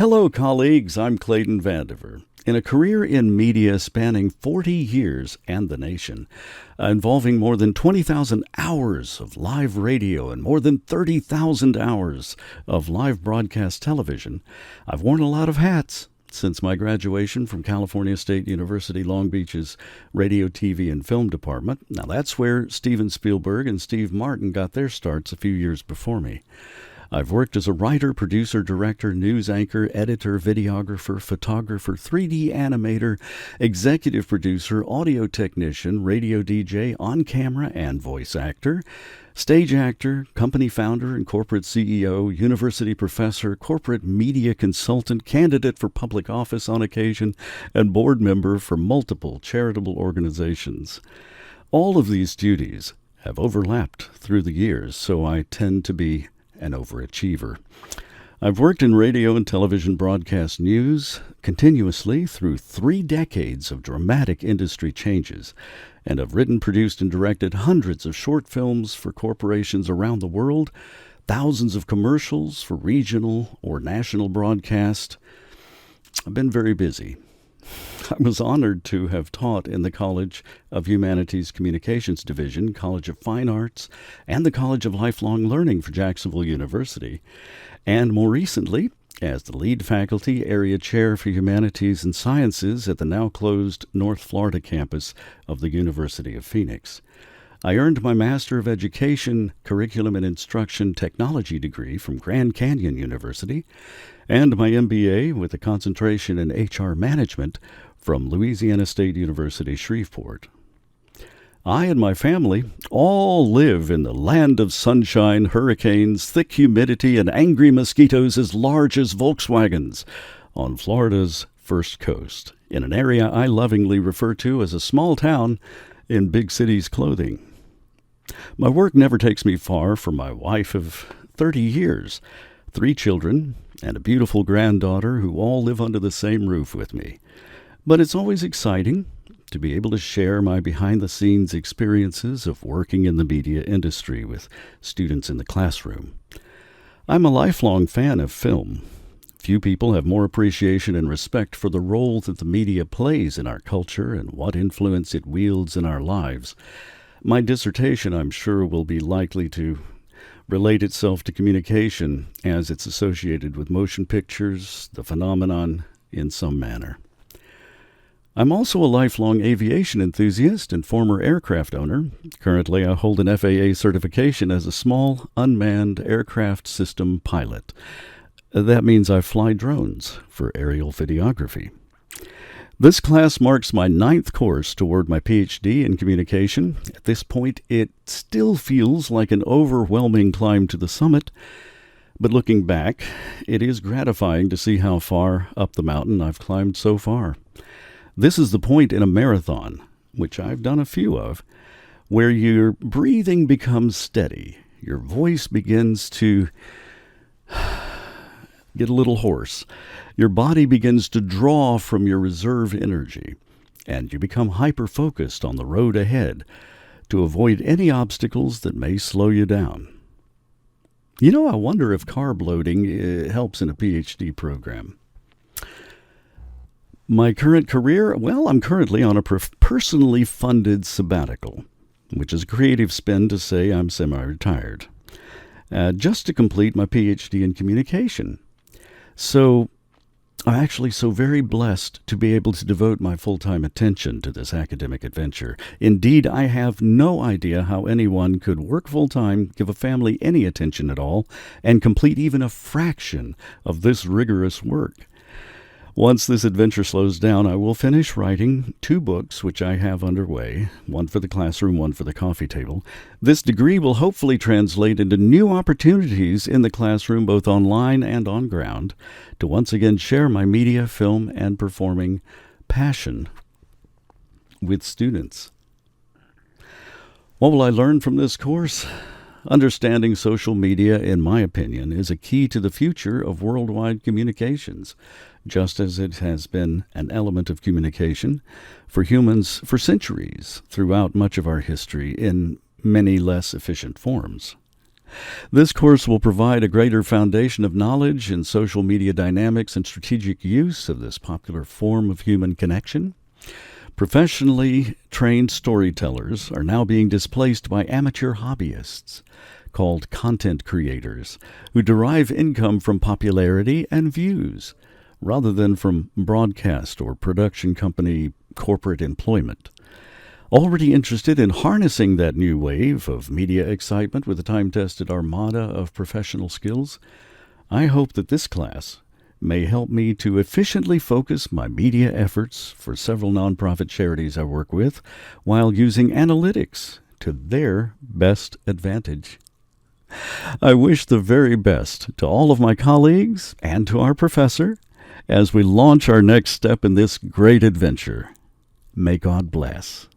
Hello, colleagues. I'm Clayton Vandiver. In a career in media spanning 40 years and the nation, involving more than 20,000 hours of live radio and more than 30,000 hours of live broadcast television, I've worn a lot of hats since my graduation from California State University Long Beach's Radio, TV, and Film Department. Now, that's where Steven Spielberg and Steve Martin got their starts a few years before me. I've worked as a writer, producer, director, news anchor, editor, videographer, photographer, 3D animator, executive producer, audio technician, radio DJ, on-camera and voice actor, stage actor, company founder and corporate CEO, university professor, corporate media consultant, candidate for public office on occasion, and board member for multiple charitable organizations. All of these duties have overlapped through the years, so I tend to be an overachiever. I've worked in radio and television broadcast news continuously through 3 decades of dramatic industry changes, and have written, produced, and directed hundreds of short films for corporations around the world, thousands of commercials for regional or national broadcast. I've been very busy. I was honored to have taught in the College of Humanities Communications Division, College of Fine Arts, and the College of Lifelong Learning for Jacksonville University, and more recently, as the lead faculty area chair for Humanities and Sciences at the now-closed North Florida campus of the University of Phoenix. I earned my Master of Education, Curriculum and Instruction Technology degree from Grand Canyon University, and my MBA with a concentration in HR Management from Louisiana State University, Shreveport. I and my family all live in the land of sunshine, hurricanes, thick humidity, and angry mosquitoes as large as Volkswagens on Florida's First Coast, in an area I lovingly refer to as a small town in big cities clothing. My work never takes me far from my wife of 30 years, 3 children, and a beautiful granddaughter who all live under the same roof with me. But it's always exciting to be able to share my behind-the-scenes experiences of working in the media industry with students in the classroom. I'm a lifelong fan of film. Few people have more appreciation and respect for the role that the media plays in our culture and what influence it wields in our lives. My dissertation, I'm sure, will be likely to relate itself to communication as it's associated with motion pictures, the phenomenon, in some manner. I'm also a lifelong aviation enthusiast and former aircraft owner. Currently, I hold an FAA certification as a small, unmanned aircraft system pilot. That means I fly drones for aerial videography. This class marks my 9th course toward my PhD in communication. At this point, it still feels like an overwhelming climb to the summit, but looking back, it is gratifying to see how far up the mountain I've climbed so far. This is the point in a marathon, which I've done a few of, where your breathing becomes steady, your voice begins to get a little hoarse. Your body begins to draw from your reserve energy, and you become hyper-focused on the road ahead to avoid any obstacles that may slow you down. You know, I wonder if carb loading helps in a PhD program. My current career, well, I'm currently on a personally funded sabbatical, which is a creative spin to say I'm semi-retired, just to complete my PhD in communication. So I'm actually so very blessed to be able to devote my full-time attention to this academic adventure. Indeed, I have no idea how anyone could work full-time, give a family any attention at all, and complete even a fraction of this rigorous work. Once this adventure slows down, I will finish writing 2 books, which I have underway, one for the classroom, one for the coffee table. This degree will hopefully translate into new opportunities in the classroom, both online and on ground, to once again share my media, film, and performing passion with students. What will I learn from this course? Understanding social media, in my opinion, is a key to the future of worldwide communications, just as it has been an element of communication for humans for centuries throughout much of our history in many less efficient forms. This course will provide a greater foundation of knowledge in social media dynamics and strategic use of this popular form of human connection. Professionally trained storytellers are now being displaced by amateur hobbyists, called content creators, who derive income from popularity and views, rather than from broadcast or production company corporate employment. Already interested in harnessing that new wave of media excitement with a time-tested armada of professional skills? I hope that this class may help me to efficiently focus my media efforts for several nonprofit charities I work with while using analytics to their best advantage. I wish the very best to all of my colleagues and to our professor as we launch our next step in this great adventure. May God bless.